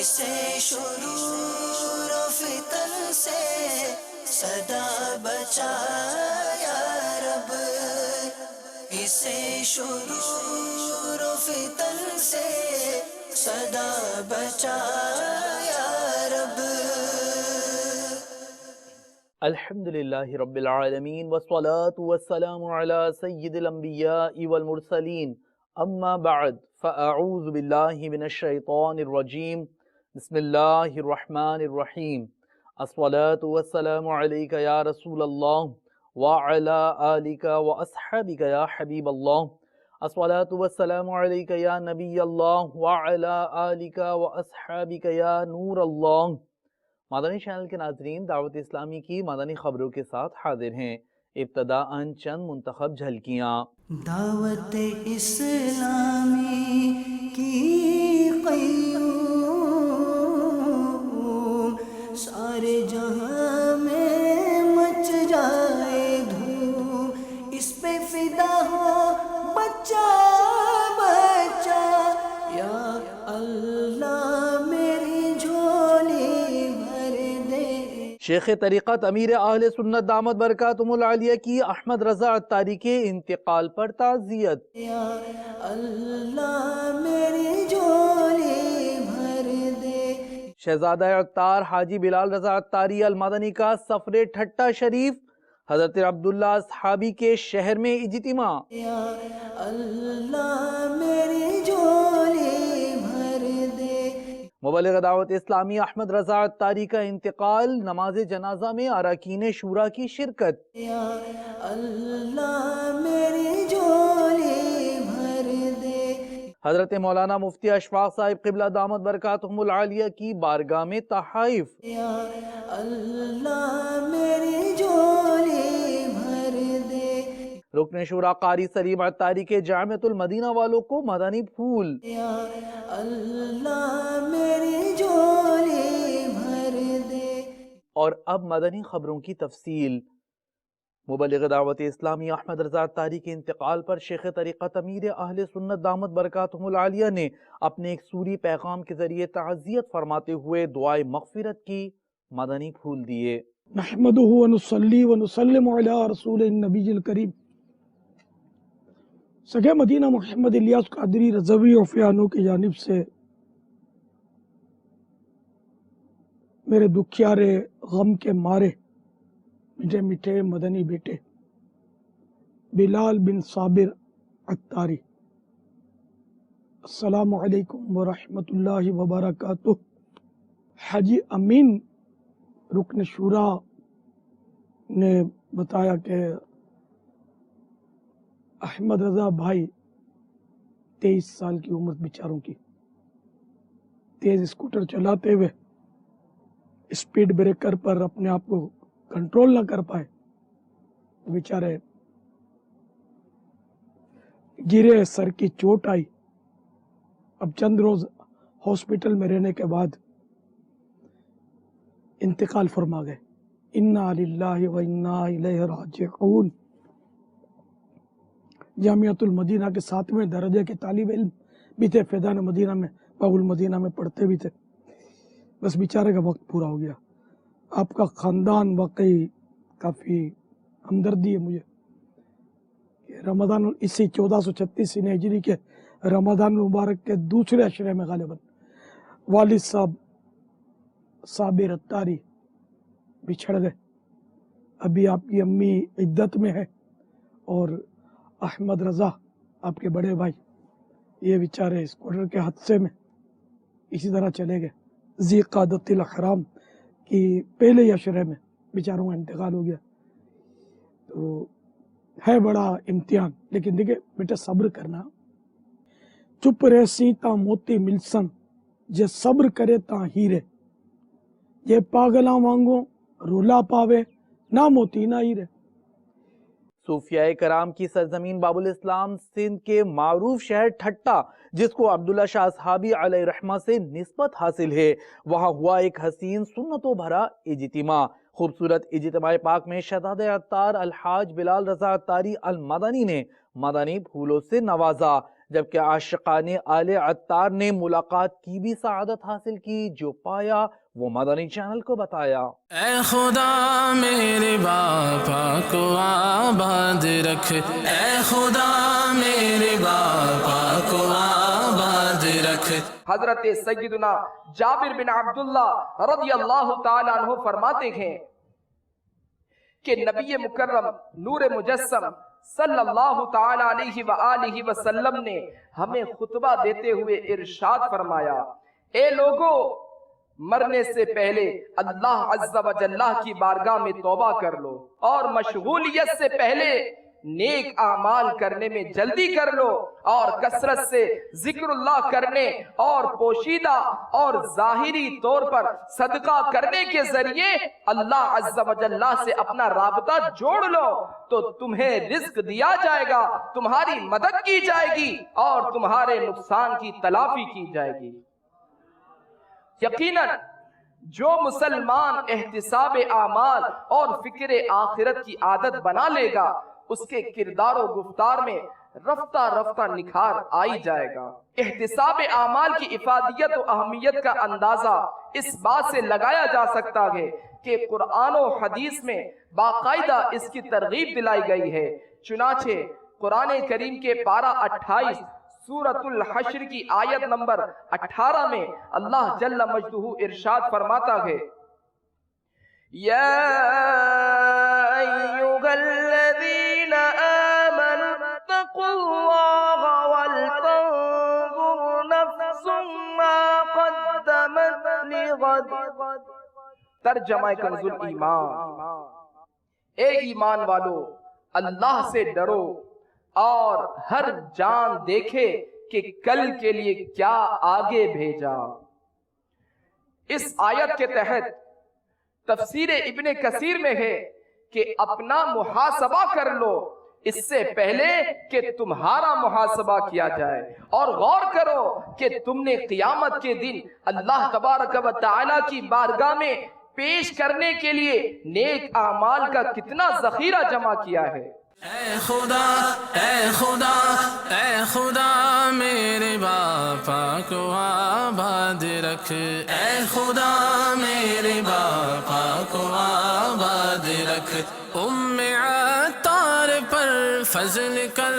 اسے شرور و فتن سے صدا بچا یا رب، اسے شرور و فتن سے صدا بچا یا رب۔ الحمدللہ رب العالمین والصلاة والسلام علی سید الانبیاء والمرسلین، اما بعد فاعوذ باللہ من الشیطان الرجیم، بسم اللہ الرحمن الرحیم۔ الصلاة والسلام علیک یا رسول اللہ وعلی آلک واصحابک یا حبیب اللہ۔ الصلاة والسلام علیک یا نبی اللہ وعلی آلک واصحابک یا نور اللہ۔ مدنی چینل کے ناظرین، دعوت اسلامی کی مدنی خبروں کے ساتھ حاضر ہیں۔ ابتداءً چند منتخب جھلکیاں۔ دعوت اسلامی کی قیوم سارے جہاں میں مچ جائے دھوم، اس پہ فدا ہو بچہ بچہ، یا اللہ میری جھولی بھر دے۔ شیخ طریقت امیر اہل سنت دامت برکاتہم العالیہ کی احمد رضا عطاری کے انتقال پر تعزیت۔ یا اللہ میری جھولی بھر دے۔ شہزادہ عطار حاجی بلال رضا عطاری المدنی کا سفر ٹھٹہ شریف، حضرت عبداللہ اصحابی کے شہر میں اجتماع۔ یا اللہ میری جھولی بھر دے۔ مبلغ دعوت اسلامی احمد رضا عطاری کا انتقال، نماز جنازہ میں اراکین شورا کی شرکت۔ یا اللہ میری جھولی بھر دے۔ حضرت مولانا مفتی اشفاق صاحب قبلہ دامت برکاتہم العالیہ کی بارگاہ میں تحائف۔ یا اللہ میری جھولی بھر دے۔ رکن شورا قاری سلیم عطاری کے جامعۃ المدینہ والوں کو مدنی پھول۔ یا اللہ میری جھولی بھر دے۔ اور اب مدنی خبروں کی تفصیل۔ مبلغ دعوت اسلامی احمد رضا عطاری کے انتقال پر شیخ طریقت امیر اہل سنت دامت برکاتہم العالیہ نے اپنے ایک سوری پیغام کے ذریعے تعزیت فرماتے ہوئے دعائے مغفرت کی مدنی پھول دیے۔ نحمدہ ونصلی ونسلم علی رسول النبی الکریم۔ سگے مدینہ محمد الیاس قادری رضوی عفیانو کی جانب سے میرے دکھیارے غم کے مارے میٹھے میٹھے مدنی بیٹے بلال بن صابر عطاری، السلام علیکم ورحمۃ اللہ وبرکاتہ۔ حاجی امین رکن شورا نے بتایا کہ احمد رضا بھائی 23 سال کی عمر بیچاروں کی، تیز اسکوٹر چلاتے ہوئے اسپیڈ بریکر پر اپنے آپ کو کنٹرول نہ کر پائے، بیچارے گرے، سر کی چوٹ آئی، اب چند روز ہاسپٹل میں رہنے کے بعد انتقال فرما گئے۔ انا للہ و انا الیہ راجعون۔ جامعۃ المدینہ کے 7ویں درجے کے طالب علم بھی تھے، فیضان مدینہ میں، باب المدینہ میں پڑھتے بھی تھے، بس بیچارے کا وقت پورا ہو گیا۔ آپ کا خاندان واقعی کافی ہمدردی ہے مجھے کہ رمضان اسی 1436 ہجری کے رمضان المبارک کے دوسرے عشرے میں غالباً والد صاحب صابر عطاری بچھڑ گئے۔ ابھی آپ کی امی عدت میں ہے اور احمد رضا آپ کے بڑے بھائی یہ بیچارے اسکوٹر کے حادثے میں اسی طرح چلے گئے۔ ذی قعدۃ الاحرام کی پہلے ہی عشرے میں بیچاروں کا انتقال ہو گیا، تو ہے بڑا امتحان۔ لیکن دیکھیں بیٹا، صبر کرنا، چپ رہسی تا موتی ملسن، جے صبر کرے تا ہیرے، جے پاگلاں وانگوں رولا پاوے، نہ موتی نہ ہیرے۔ صوفیاء کرام کی سرزمین باب الاسلام سندھ کے معروف شہر ٹھٹہ، جس کو عبداللہ شاہ اصحابی علیہ رحمہ سے نسبت حاصل ہے، وہاں ہوا ایک حسین سنتوں بھرا اجتماع۔ خوبصورت اجتماع پاک میں شہزادہ عطار الحاج بلال رضا عطاری المدنی نے مدنی پھولوں سے نوازا، جبکہ عاشقان آل عطار نے ملاقات کی بھی سعادت حاصل کی، جو پایا وہ مدنی چینل کو بتایا۔ اے خدا میرے باپا کو آباد رکھ، اے خدا میرے باپا کو آباد رکھ۔ حضرت سیدنا جابر بن عبداللہ رضی اللہ تعالیٰ عنہ فرماتے ہیں کہ نبی مکرم نور مجسم صلی اللہ تعالیٰ علیہ وآلہ وسلم نے ہمیں خطبہ دیتے ہوئے ارشاد فرمایا، اے لوگو، مرنے سے پہلے اللہ عز و جل کی بارگاہ میں توبہ کر لو اور مشغولیت سے پہلے نیک اعمال کرنے میں جلدی کر لو، اور کثرت سے ذکر اللہ کرنے اور پوشیدہ اور ظاہری طور پر صدقہ کرنے کے ذریعے اللہ عز و جل سے اپنا رابطہ جوڑ لو تو تمہیں رزق دیا جائے گا، تمہاری مدد کی جائے گی اور تمہارے نقصان کی تلافی کی جائے گی۔ یقیناً جو مسلمان احتساب اعمال اور فکر آخرت کی عادت بنا لے گا، اس کے کردار و گفتار میں رفتہ رفتہ نکھار آئی جائے گا۔ احتساب اعمال کی افادیت و اہمیت کا اندازہ اس بات سے لگایا جا سکتا ہے کہ قرآن و حدیث میں باقاعدہ اس کی ترغیب دلائی گئی ہے۔ چنانچہ قرآن کریم کے پارہ 28 سورۃ الحشر کی آیت نمبر 18 میں اللہ جل مجدہ ارشاد فرماتا ہے، یا ایھا الذین آمنوا اتقوا اللہ ولتنظر نفس ما قدمت لغد۔ ترجمہ کنز الایمان، اے ایمان والو، اللہ سے ڈرو اور ہر جان دیکھے کہ کل کے لیے کیا آگے بھیجا۔ اس آیت کے تحت تفسیر ابن کثیر میں ہے کہ اپنا محاسبہ کر لو اس سے پہلے کہ تمہارا محاسبہ کیا جائے، اور غور کرو کہ تم نے قیامت کے دن اللہ تبارک و تعالی کی بارگاہ میں پیش کرنے کے لیے نیک اعمال کا کتنا ذخیرہ جمع کیا ہے۔ اے خدا، اے خدا، اے خدا میرے باپا کو آباد رکھ، اے خدا میرے باپا کو آباد رکھ۔ ام عطار پر فضل کر،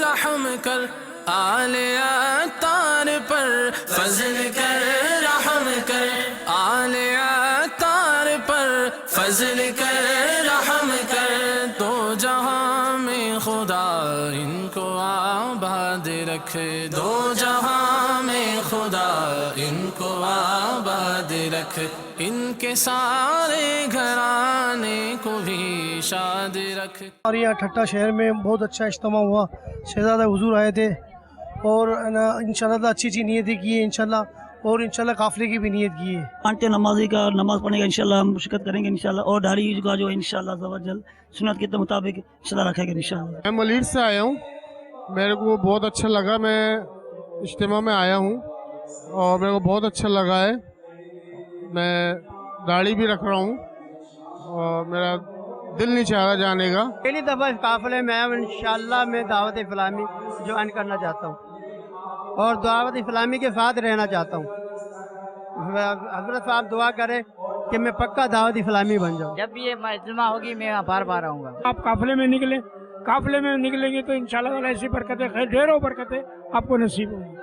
رحم کر، آل عطار پر فضل کر، رحم کر، آل عطار پر فضل کر، رحم کر۔ دو جہاں میں خدا ان کو آباد رکھ، دو جہاں میں خدا ان کو آباد رکھ، ان کے سارے گھرانے کو بھی شاد رکھ۔ اور یہ ٹھٹہ شہر میں بہت اچھا اجتماع ہوا، شہزادہ حضور آئے تھے اور انشاءاللہ اچھی نیتیں کی ہے انشاءاللہ، اور انشاءاللہ قافلے کی بھی نیت کی ہے۔ پانچ نمازی کا نماز پڑھنے کا انشاءاللہ ہم شرکت کریں گے انشاءاللہ، اور داڑھی کا جو انشاءاللہ عز و جل سنت کے مطابق انشاءاللہ رکھے گا انشاءاللہ۔ میں ملیر سے آیا ہوں، میرے کو بہت اچھا لگا، میں اجتماع میں آیا ہوں اور میرے کو بہت اچھا لگا ہے۔ میں داڑھی بھی رکھ رہا ہوں اور میرا دل نہیں چاہ رہا جانے کا۔ پہلی دفعہ اس قافلے میں آیا ہوں، انشاءاللہ میں دعوت اسلامی جوائن کرنا چاہتا ہوں اور دعوت اسلامی کے ساتھ رہنا چاہتا ہوں۔ حضرت صاحب دعا کرے کہ میں پکا دعوت اسلامی بن جاؤں۔ جب بھی یہ اجتماع ہوگی میں بار بار آؤں گا۔ آپ قافلے میں نکلیں، قافلے میں نکلیں گے تو انشاءاللہ ایسی برکتیں، خیر ڈھیروں برکتیں آپ کو نصیب ہوں گی۔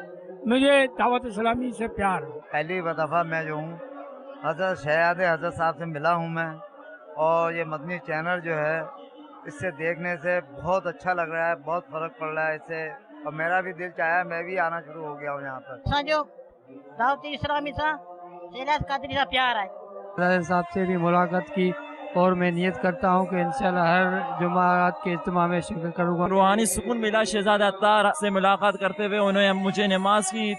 مجھے دعوت اسلامی سے پیار ہے۔ پہلی دفعہ میں جو ہوں حضرت شہزاد حضرت صاحب سے ملا ہوں میں، اور یہ مدنی چینل جو ہے اس سے دیکھنے سے بہت اچھا لگ رہا ہے، بہت فرق پڑ رہا ہے اس سے، اور میرا بھی دل چاہا میں بھی آنا شروع ہو گیا ہوں یہاں پر۔ جو دعوت اسلامی سے شہزاد قادری سے پیار ہے، حضرت صاحب سے بھی ملاقات کی، اور میں نیت کرتا ہوں کہ انشاءاللہ ہر جمعرات کے اجتماع میں شرکت کروں گا۔ روحانی سکون ملا شہزاد عطار سے ملاقات کرتے ہوئے، انہوں نے مجھے نماز کی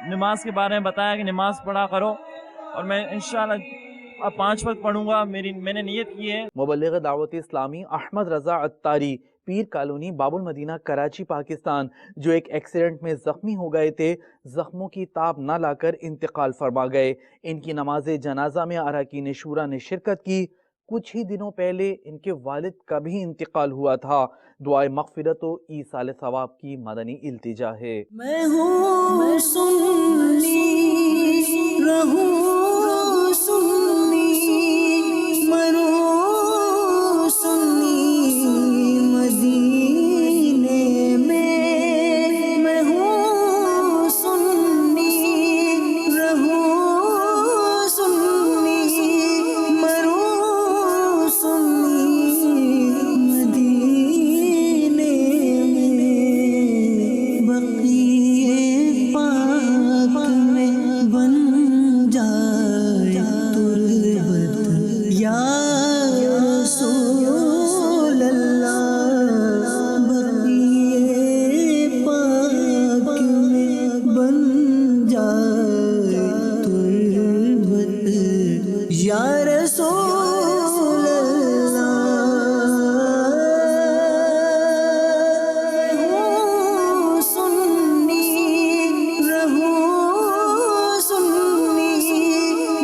نماز کے بارے میں بتایا کہ نماز پڑھا کرو، اور میں انشاءاللہ اب 5 وقت پڑھوں گا، میں نے نیت کی ہے۔ مبلغ دعوت اسلامی احمد رضا عطاری، پیر کالونی باب المدینہ کراچی پاکستان، جو ایک ایکسیڈنٹ میں زخمی ہو گئے تھے، زخموں کی تاب نہ لا کر انتقال فرما گئے۔ ان کی نماز جنازہ میں اراکین شورا نے شرکت کی۔ کچھ ہی دنوں پہلے ان کے والد کا بھی انتقال ہوا تھا۔ دعائے مغفرت و ایصال ثواب کی مدنی التجا ہے۔ میں ہوں سنی، رہوں سنی، مروں سنی، مدینے میں میں ہوں سنی، رہوں سنی، مروں سنی، مدینے میں بقیے پاک میں بن جائے تربت یا رسول اللہ، بقیے پاک میں بن جائے تربت یا رسول اللہ۔ ہوں سنی، رہوں سنی،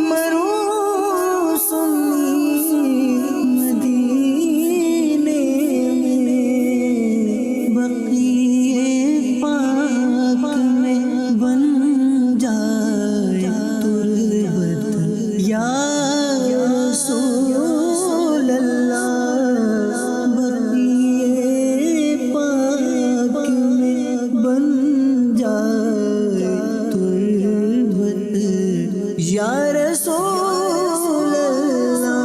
مروں سنی، مدینے میں بقیے پاک میں بن جائے تربت یا رسول اللہ، بقیے پاک میں بن جائے تربت یا رسول اللہ۔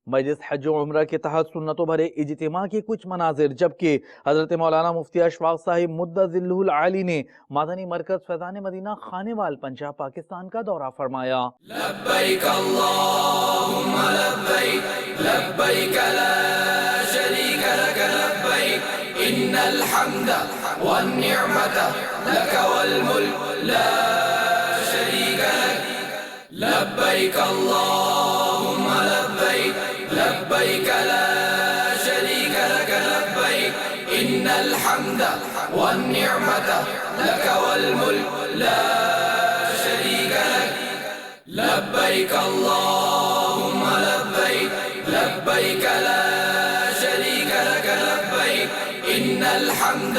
مجلس حج و عمرہ کے تحت سنتوں بھرے اجتماع کے کچھ مناظر، جبکہ حضرت مولانا مفتی اشفاق صاحب مد ظلہ العالی نے مدنی مرکز فیضان مدینہ خانیوال پنجاب پاکستان کا دورہ فرمایا۔ لبیک اللہم لبیک، لبیک لا شریک لک لبیک، ان الحمد والنعمت لک والملک لا شریک لک، لبیک اللہم لبیک، لبیک لا شریک لک لبیک، ان الحمد والنعمت لک والملک لا شریک لک، لبیک اللہم لبیک، لبیک لا شریک لک لبیک، ان الحمد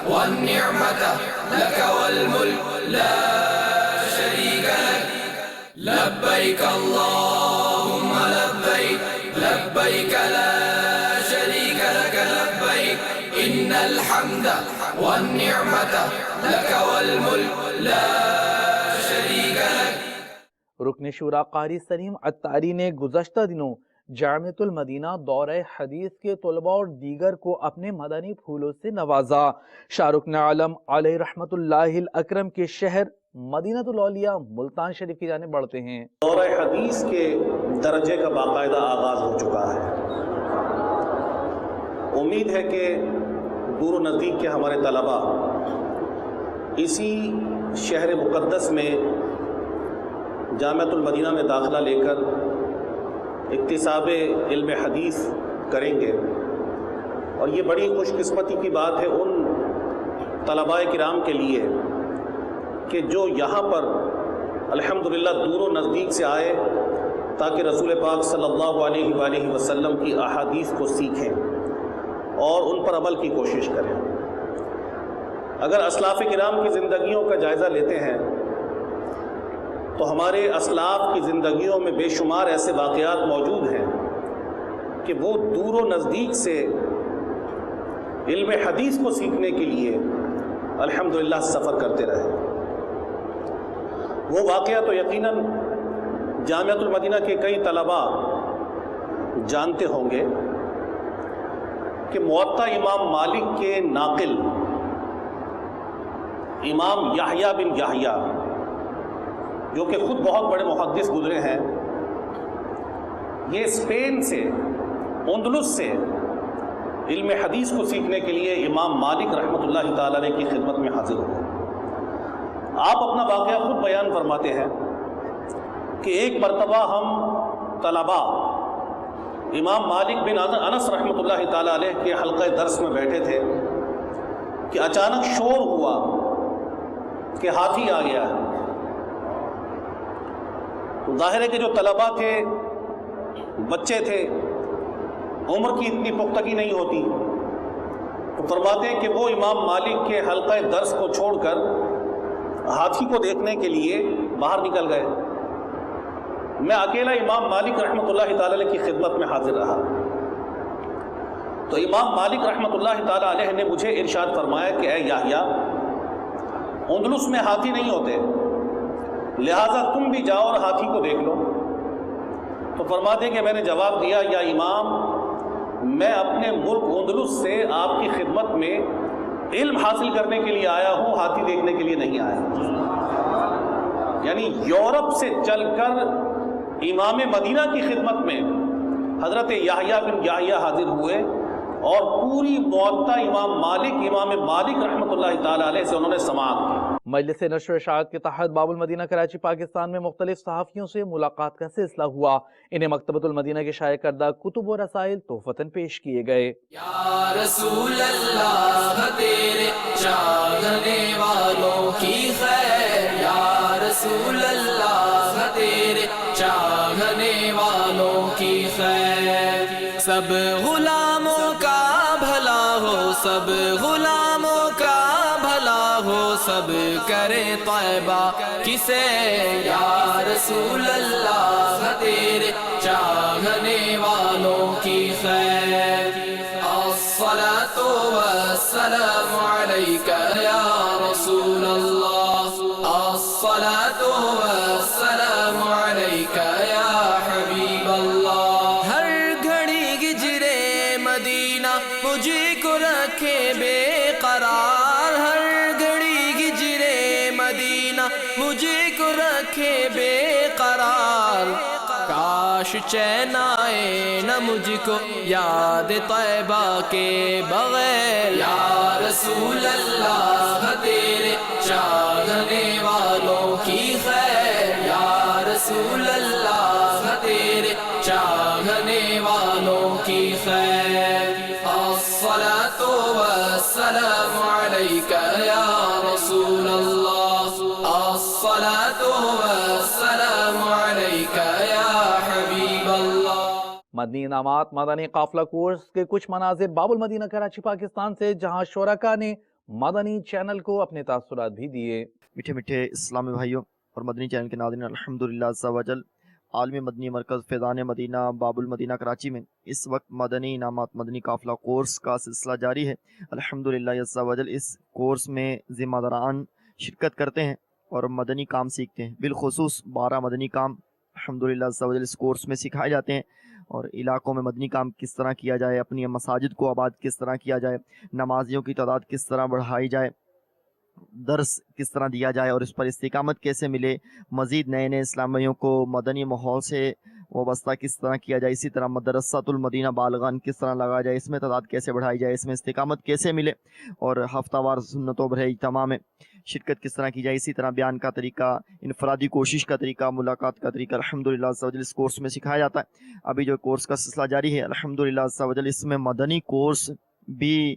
والنعمت لک والملک لا شریک لک، لبیک اللہم لبیک، لبیک لا شریک لک لبیک، ان الحمد والنعمت لک والملک لا شریک لک۔ رکن شورا قاری سلیم عطاری نے گزشتہ دنوں جامعۃ المدینہ دورہ حدیث کے طلباء اور دیگر کو اپنے مدنی پھولوں سے نوازا۔ شاہ رکن عالم علیہ رحمت اللہ الاکرم کے شہر مدینہ الاولیاء ملتان شریف کی جانب بڑھتے ہیں۔ دورہ حدیث کے درجے کا باقاعدہ آغاز ہو چکا ہے۔ امید ہے کہ دور و نزدیک کے ہمارے طلباء اسی شہر مقدس میں جامعۃ المدینہ میں داخلہ لے کر اکتساب علم حدیث کریں گے، اور یہ بڑی خوش قسمتی کی بات ہے ان طلباء کرام کے لیے کہ جو یہاں پر الحمدللہ دور و نزدیک سے آئے تاکہ رسول پاک صلی اللہ علیہ وآلہ وسلم کی احادیث کو سیکھیں اور ان پر عمل کی کوشش کریں۔ اگر اسلاف کرام کی زندگیوں کا جائزہ لیتے ہیں تو ہمارے اسلاف کی زندگیوں میں بے شمار ایسے واقعات موجود ہیں کہ وہ دور و نزدیک سے علم حدیث کو سیکھنے کے لیے الحمدللہ سفر کرتے رہے۔ وہ واقعہ تو یقیناً جامعۃ المدینہ کے کئی طلباء جانتے ہوں گے کہ موطا امام مالک کے ناقل امام یحییٰ بن یحییٰ، جو کہ خود بہت بڑے محدث گزرے ہیں، یہ اسپین سے، اندلس سے علم حدیث کو سیکھنے کے لیے امام مالک رحمۃ اللہ تعالیٰ علیہ کی خدمت میں حاضر ہوئے۔ آپ اپنا واقعہ خود بیان فرماتے ہیں کہ ایک مرتبہ ہم طلباء امام مالک بن انس رحمۃ اللہ تعالیٰ علیہ کے حلقہ درس میں بیٹھے تھے کہ اچانک شور ہوا کہ ہاتھی آ گیا ہے۔ ظاہر ہے کہ جو طلباء تھے، بچے تھے، عمر کی اتنی پختگی نہیں ہوتی، تو فرماتے ہیں کہ وہ امام مالک کے حلقہ درس کو چھوڑ کر ہاتھی کو دیکھنے کے لیے باہر نکل گئے۔ میں اکیلا امام مالک رحمۃ اللہ تعالی علیہ کی خدمت میں حاضر رہا، تو امام مالک رحمۃ اللہ تعالی علیہ نے مجھے ارشاد فرمایا کہ اے یحییٰ، اندلس میں ہاتھی نہیں ہوتے، لہٰذا تم بھی جاؤ اور ہاتھی کو دیکھ لو۔ تو فرماتے ہیں کہ میں نے جواب دیا، یا امام، میں اپنے ملک اندلس سے آپ کی خدمت میں علم حاصل کرنے کے لیے آیا ہوں، ہاتھی دیکھنے کے لیے نہیں آیا۔ یعنی یورپ سے چل کر امام مدینہ کی خدمت میں حضرت یحییٰ بن یحییٰ حاضر ہوئے، اور پوری موطا امام مالک رحمۃ اللہ تعالی علیہ سے انہوں نے سماعت کی۔ مجلس نشر اشاعت کے تحت باب المدینہ کراچی پاکستان میں مختلف صحافیوں سے ملاقات کا سلسلہ ہوا۔ انہیں مکتبۃ المدینہ کے شائع کردہ کتب و رسائل تحفتاً پیش کیے گئے۔ یا رسول اللہ تیرے چاہنے والوں کی خیر، یا رسول اللہ تیرے چاہنے والوں کی خیر، سب غلاموں کا بھلا ہو، سب غلاموں کا بھلا ہو، سب کرے طیبہ کی سیر، یا رسول اللہ تیرے چاہنے والوں کی خیر، الصلاۃ والسلام علیک یا رسول اللہ، الصلاۃ والسلام علیک یا حبیب اللہ، ہر گھڑی گجرے مدینہ مجھے کو رکھے بے قرار، ہر گھڑی گجرے مدینہ مجھے کو رکھے بے قرار، کاش چین آئے نہ مجھ کو یاد طیبہ کے بغیر، یا رسول اللہ تیرے چاہنے والوں کی خیر، یا رسول اللہ تیرے چاہنے والوں کی خیر، الصلاۃ والسلام علیک یا رسول اللہ، الصلاۃ والسلام علیک یا حبیب اللہ۔ مدنی انعامات مدنی قافلہ کورس کے کچھ مناظر باب المدینہ کراچی پاکستان سے، جہاں شرکاء نے مدنی چینل کو اپنے تاثرات بھی دیے۔ میٹھے میٹھے اسلامی بھائیوں اور مدنی چینل کے ناظرین، الحمدللہ عز و جل عالمی مدنی مرکز فیضان مدینہ باب المدینہ کراچی میں اس وقت مدنی انعامات مدنی قافلہ کورس کا سلسلہ جاری ہے۔ الحمدللہ عز و جل اس کورس میں ذمہ داران شرکت کرتے ہیں اور مدنی کام سیکھتے ہیں، بالخصوص 12 مدنی کام الحمدللہ عز و جل اس کورس میں سکھائے جاتے ہیں، اور علاقوں میں مدنی کام کس طرح کیا جائے، اپنی مساجد کو آباد کس طرح کیا جائے، نمازیوں کی تعداد کس طرح بڑھائی جائے، درس کس طرح دیا جائے اور اس پر استقامت کیسے ملے، مزید نئے نئے اسلامیوں کو مدنی ماحول سے وابستہ کس طرح کیا جائے، اسی طرح مدرسۃ المدینہ بالغان کس طرح لگا جائے، اس میں تعداد کیسے بڑھائی جائے، اس میں استقامت کیسے ملے، اور ہفتہ وار سنت و برہ اجتماع میں شرکت کس طرح کی جائے، اسی طرح بیان کا طریقہ، انفرادی کوشش کا طریقہ، ملاقات کا طریقہ الحمدللہ عز و جل اس کورس میں سکھایا جاتا ہے۔ ابھی جو کورس کا سلسلہ جاری ہے الحمدللہ عز و جل اس میں مدنی کورس بھی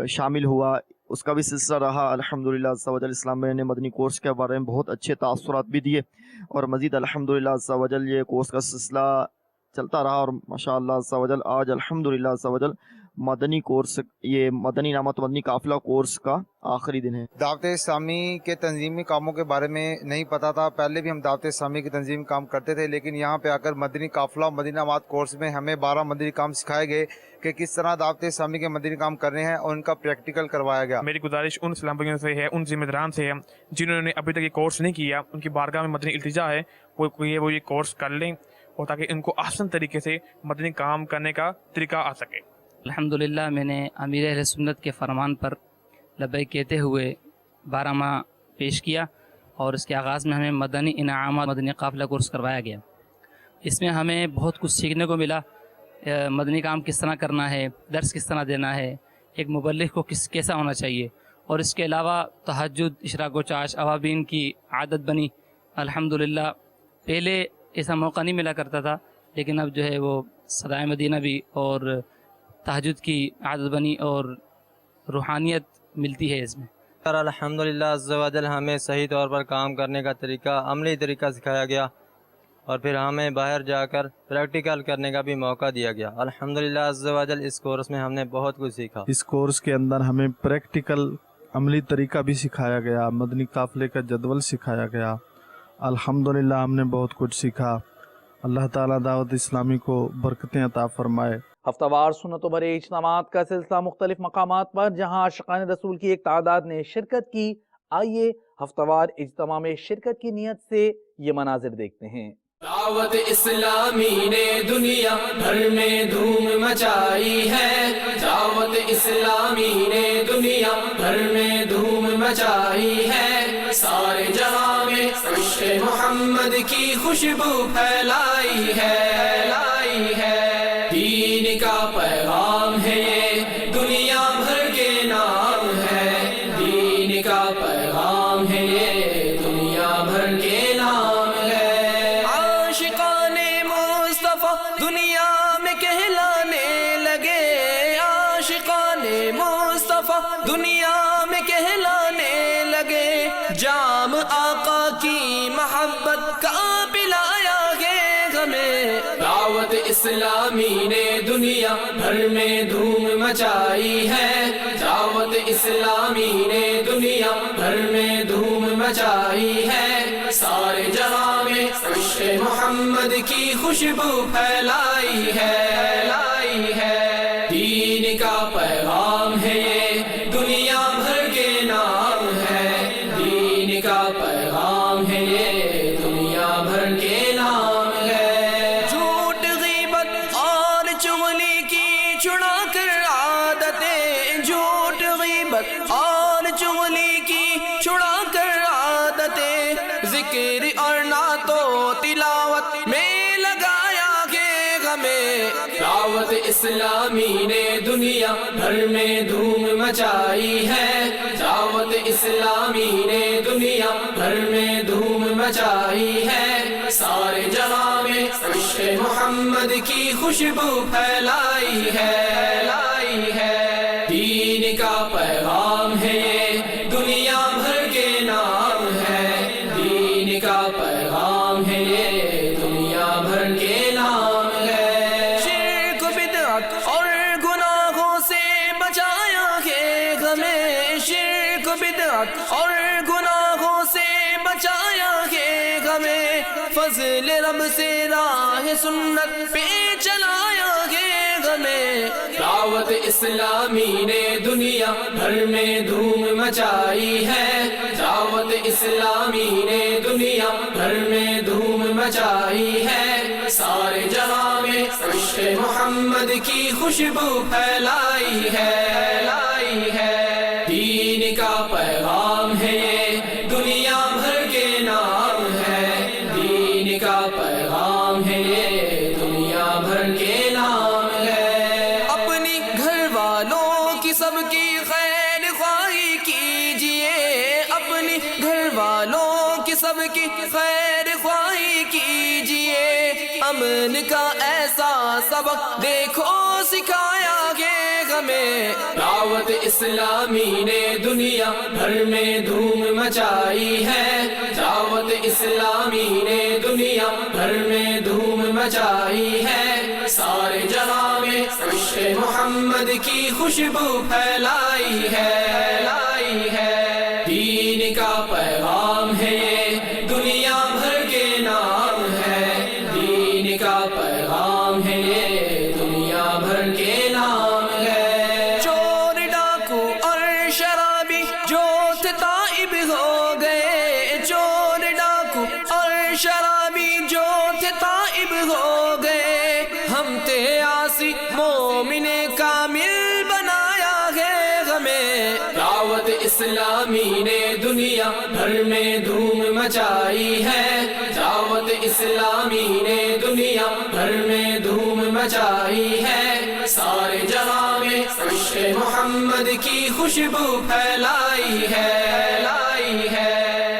شامل ہوا، اس کا بھی سلسلہ رہا۔ الحمدللہ عز و جل اسلام میں نے مدنی کورس کے بارے میں بہت اچھے تاثرات بھی دیے، اور مزید الحمدللہ عز و جل یہ کورس کا سلسلہ چلتا رہا، اور ماشاءاللہ عز و جل آج الحمدللہ عز و جل مدنی کورس، یہ مدنی انعامات مدنی قافلہ کورس کا آخری دن ہے۔ دعوت اسلامی کے تنظیمی کاموں کے بارے میں نہیں پتہ تھا، پہلے بھی ہم دعوت اسلامی کی تنظیم کام کرتے تھے، لیکن یہاں پہ آ کر مدنی قافلہ مدنی انعامات کورس میں ہمیں 12 مدنی کام سکھائے گئے کہ کس طرح دعوت اسلامی کے مدنی کام کرنے ہیں، اور ان کا پریکٹیکل کروایا گیا۔ میری گزارش ان اسلامیوں سے ہے، ان ذمہ داران سے ہے جنہوں نے ابھی تک یہ کورس نہیں کیا، ان کی بارگاہ میں مدنی التجا ہے وہ یہ کورس کر لیں، اور تاکہ ان کو آسان طریقے سے مدنی کام کرنے کا طریقہ آ سکے۔ الحمدللہ میں نے امیر اہل سنت کے فرمان پر لبیک کہتے ہوئے 12 ماہ پیش کیا، اور اس کے آغاز میں ہمیں مدنی انعامات مدنی قافلہ کورس کروایا گیا۔ اس میں ہمیں بہت کچھ سیکھنے کو ملا، مدنی کام کس طرح کرنا ہے، درس کس طرح دینا ہے، ایک مبلغ کو کیسا ہونا چاہیے، اور اس کے علاوہ تہجد، اشراق و چاش، اوابین کی عادت بنی۔ الحمدللہ پہلے ایسا موقع نہیں ملا کرتا تھا، لیکن اب جو ہے وہ صدائے مدینہ بھی اور تہجد کی عادت بنی اور روحانیت ملتی ہے اس میں۔ الحمدللہ عز و جل ہمیں صحیح طور پر کام کرنے کا طریقہ، عملی طریقہ سکھایا گیا، اور پھر ہمیں باہر جا کر پریکٹیکل کرنے کا بھی موقع دیا گیا۔ الحمدللہ عز و جل اس کورس میں ہم نے بہت کچھ سیکھا۔ اس کورس کے اندر ہمیں پریکٹیکل عملی طریقہ بھی سکھایا گیا، مدنی قافلے کا جدول سکھایا گیا۔ الحمدللہ ہم نے بہت کچھ سیکھا۔ اللہ تعالیٰ دعوت اسلامی کو برکتیں عطا فرمائے۔ ہفتہ وار سنتوں بھرے اجتماعات کا سلسلہ مختلف مقامات پر، جہاں عاشقان رسول کی ایک تعداد نے شرکت کی۔ آئیے ہفتہ وار اجتماع میں شرکت کی نیت سے یہ مناظر دیکھتے ہیں۔ دعوت اسلامی نے دنیا بھر میں دھوم مچائی ہے، دعوت اسلامی نے دنیا بھر میں دھوم مچائی ہے، سارے جہاں میں عشق محمد کی خوشبو پھیلائی ہے، دین کا پیغام ہے یہ دنیا بھر کے نام ہے، دین کا پیغام ہے یہ دنیا بھر کے نام ہے۔ عاشقان مصطفیٰ دنیا میں کہلانے لگے، عاشقان مصطفیٰ دنیا میں کہلانے لگے، جام آقا کی محبت کا پلایا گے ہمیں۔ دعوت اسلامی نے دنیا بھر میں دھوم مچائی ہے، دعوت اسلامی نے دنیا بھر میں دھوم مچائی ہے، سارے جہاں میں عشق محمد کی خوشبو پھیلائی ہے، دین کا پیغام ہے یہ دنیا بھر کے نام ہے، دین کا پیغام ہے یہ دنیا بھر کے نام ہے۔ جھوٹ غیبت اور چغلی کی چھڑا کر عادتیں، جھوٹ غیبت اور چغلی کی چھڑا کر عادتیں، ذکر اور نعت و تلاوت میں لگایا گے ہمیں۔ دعوت اسلامی نے دنیا بھر میں دھوم مچائی ہے، دعوت اسلامی نے دنیا بھر میں دھوم مچائی ہے، سارے جہاں میں عشق محمد کی خوشبو پھیلائی ہے، دین کا پیغام ہے یہ دنیا بھر کے نام ہے، دین کا پیغام ہے یہ دنیا بھر کے نام ہے۔ شرک بدعت اور گناہوں سے بچایا گے ہمیں، شرک بدعت اور گناہوں سے بچایا گے ہمیں، فضل رب سے راہ سنت پہ چلایا گے ہمیں۔ دعوت اسلامی نے دنیا بھر میں دھوم مچائی ہے، دعوت اسلامی نے دنیا بھر میں دھوم مچائی ہے، سارے جہاں میں عشق محمد کی خوشبو پھیلائی ہے، دین کا پیغام ہے یہ دنیا بھر کے نام ہے، دین کا پیغام ہے یہ دنیا بھر کے نام ہے۔ اپنی گھر والوں کی سب کی خیر خواہی کیجئے، اپنی گھر والوں کی سب کی خیر خواہی کیجئے، امن کا ایسا سبق دیکھو سکھایا گے ہمیں۔ دعوت اسلامی نے دنیا بھر میں دھوم مچائی ہے، دعوت اسلامی نے دنیا بھر میں دھوم مچائی ہے، سارے جہاں میں عشق محمد کی خوشبو پھیلائی ہے، دین کا پیغام ہے یہ دنیا بھر کے نام ہے، دین کا پیغام ہے یہ دنیا بھر کے نام ہے۔ چور ڈاکو اور شرابی جو تھے تائب ہو گئے، چور ڈاکو اور شرابی جو تھے تائب ہو گئے، ہم تھے عاصی مومن کامل بنایا ہے ہمیں۔ دعوت اسلامی نے دنیا بھر میں دھوم مچائی ہے، دعوت اسلامی نے دنیا بھر میں دھوم مچائی ہے، سارے جہاں میں عشق محمد کی خوشبو پھیلائی ہے،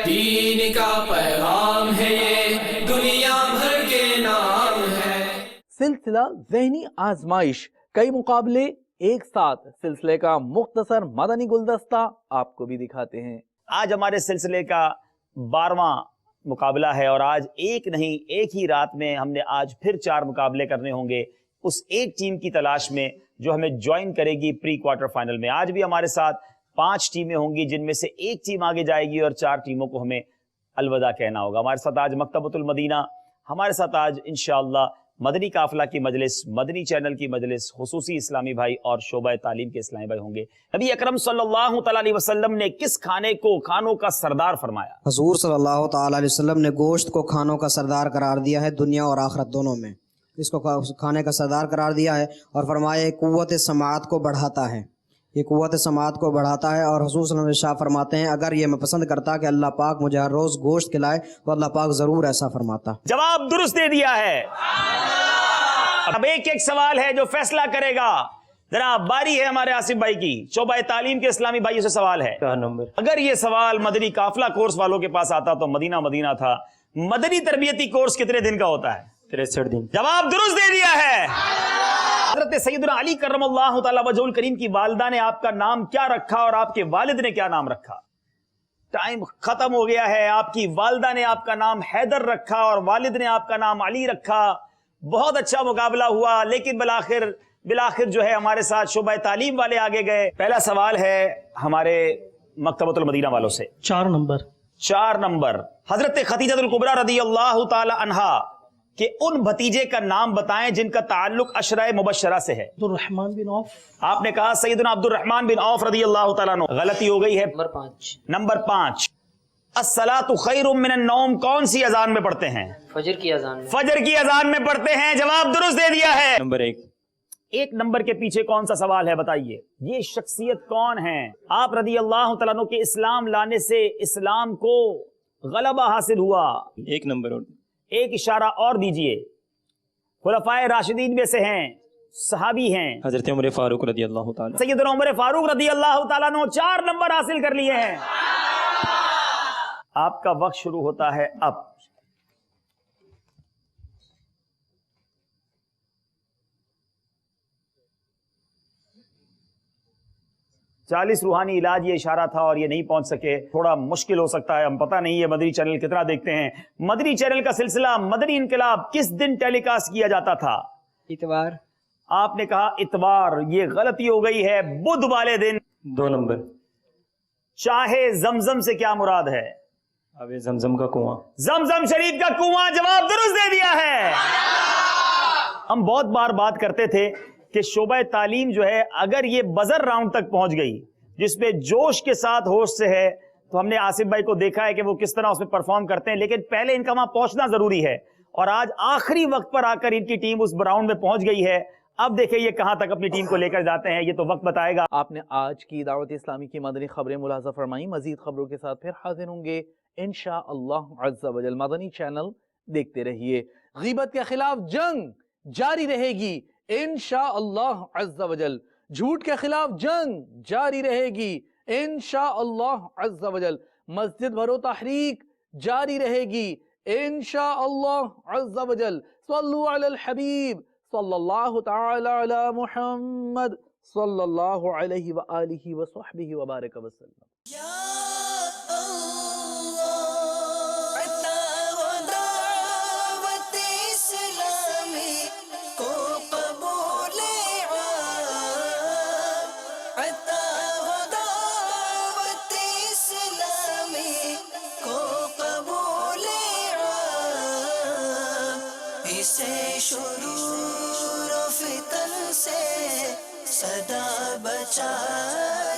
دین کا پیغام ہے یہ دنیا بھر کے نام ہے۔ سلسلہ ذہنی آزمائش، کئی مقابلے ایک ساتھ، سلسلے کا مختصر مدنی گلدستہ آپ کو بھی دکھاتے ہیں۔ آج ہمارے سلسلے کا 12واں مقابلہ ہے اور آج ایک نہیں ایک ہی رات میں ہم نے آج پھر 4 مقابلے کرنے ہوں گے اس ایک ٹیم کی تلاش میں جو ہمیں جوائن کرے گی پری کوارٹر فائنل میں. آج بھی ہمارے ساتھ 5 ٹیمیں ہوں گی جن میں سے ایک ٹیم آگے جائے گی اور 4 ٹیموں کو ہمیں الوداع کہنا ہوگا. ہمارے ساتھ آج مکتبۃ المدینہ، ہمارے ساتھ آج انشاءاللہ مدنی قافلہ کی مجلس، مدنی چینل کی مجلس، خصوصی اسلامی بھائی اور شعبہ تعلیم کے اسلامی بھائی ہوں گے. نبی اکرم صلی اللہ تعالی علیہ وسلم نے کس کھانے کو کھانوں کا سردار فرمایا؟ حضور صلی اللہ تعالی علیہ وسلم نے گوشت کو کھانوں کا سردار قرار دیا ہے، دنیا اور آخرت دونوں میں اس کو کھانے کا سردار قرار دیا ہے، اور فرمایا یہ قوت سماعت کو بڑھاتا ہے، یہ قوت سماعت کو بڑھاتا ہے. اور حضور صلی اللہ علیہ وسلم فرماتے ہیں اگر یہ میں پسند کرتا کہ اللہ پاک مجھے ہر روز گوشت کھلائے تو اللہ پاک ضرور ایسا فرماتا. جواب درست دے دیا ہے. اب ایک سوال ہے جو فیصلہ کرے گا. ذرا باری ہے ہمارے آصف بھائی کی، شعبہ تعلیم کے اسلامی بھائیوں سے سوال ہے. اگر یہ سوال مدنی قافلہ کورس والوں کے پاس آتا تو مدینہ تھا. مدنی تربیتی کورس کتنے دن کا ہوتا ہے؟ 63 دن. جواب درست دے دیا ہے. حضرت سیدنا علی کرم اللہ تعالی وجہہ الکریم کی والدہ نے آپ کا نام کیا رکھا اور آپ کے والد نے کیا نام رکھا؟ ٹائم ختم ہو گیا ہے. آپ کی والدہ نے آپ کا نام حیدر رکھا اور والد نے آپ کا نام علی رکھا. بہت اچھا مقابلہ ہوا، لیکن بالآخر جو ہے ہمارے ساتھ شعبہ تعلیم والے آگے گئے. پہلا سوال ہے ہمارے مکتبۃ المدینہ والوں سے. 4 نمبر حضرت خدیجہ الکبریٰ رضی اللہ تعالی عنہا کہ ان بھتیجے کا نام بتائیں جن کا تعلق عشرہ مبشرہ سے ہے. عبدالرحمن بن عوف. آپ نے کہا سیدنا عبد الرحمن بن عوف رضی اللہ تعالیٰ عنہ. غلطی ہو گئی ہے. نمبر 5 الصلاۃ خیر من النوم کون سی اذان میں پڑھتے ہیں؟ فجر کی اذان میں. فجر کی اذان میں پڑھتے ہیں. جواب درست دے دیا ہے. نمبر 1. 1 نمبر کے پیچھے کون سا سوال ہے بتائیے؟ یہ شخصیت کون ہے؟ آپ رضی اللہ تعالیٰ عنہ کے اسلام لانے سے اسلام کو غلبہ حاصل ہوا. 1 نمبر اور ایک اشارہ اور دیجئے. خلفائے راشدین میں سے ہیں، صحابی ہیں. حضرت عمر فاروق رضی اللہ تعالیٰ. سیدنا عمر فاروق رضی اللہ تعالیٰ عنہ 4 نمبر حاصل کر لیے ہیں. آپ کا وقت شروع ہوتا ہے اب. چالیس روحانی علاج یہ اشارہ تھا اور یہ نہیں پہنچ سکے. تھوڑا مشکل ہو سکتا ہے، ہم پتہ نہیں ہے مدنی چینل کتنا دیکھتے ہیں. مدنی چینل کا سلسلہ مدنی انقلاب کس دن ٹیلی کاسٹ کیا جاتا تھا؟ اتوار. آپ نے کہا اتوار، یہ غلطی ہو گئی ہے. بدھ والے دن. 2 نمبر. چاہے زمزم سے کیا مراد ہے؟ اب زمزم کا کنواں. زمزم شریف کا کنواں. جواب درست دے دیا ہے. ہم بہت بار بات کرتے تھے کہ شعبہ تعلیم جو ہے اگر یہ بزر راؤنڈ تک پہنچ گئی جس پہ جوش کے ساتھ ہوش سے ہے تو ہم نے آصف بھائی کو دیکھا ہے کہ وہ کس طرح اس میں پرفارم کرتے ہیں، لیکن پہلے ان کا وہاں پہنچنا ضروری ہے. اور آج آخری وقت پر آ کر ان کی ٹیم اس راؤنڈ میں پہنچ گئی ہے. اب دیکھیں یہ کہاں تک اپنی ٹیم کو لے کر جاتے ہیں، یہ تو وقت بتائے گا. آپ نے آج کی دعوت اسلامی کی مدنی خبریں ملاحظہ فرمائی. مزید خبروں کے ساتھ پھر حاضر ہوں گے انشاءاللہ عز و جل. مدنی چینل دیکھتے رہیے. غیبت کے خلاف جنگ جاری رہے گی انشاءاللہ عز و جل. جھوٹ کے خلاف جنگ جاری رہے گی انشاءاللہ عز و جل. مسجد بھرو تحریک جاری رہے گی انشاءاللہ عز و جل. صلو علی الحبیب صلی اللہ تعالی علی محمد صلی اللہ علیہ وآلہ وصحبہ وبارک وسلم. شرور و فتن سے صدا بچا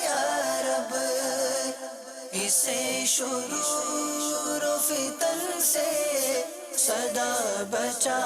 یا رب، اسے شرور و فتن سے صدا بچا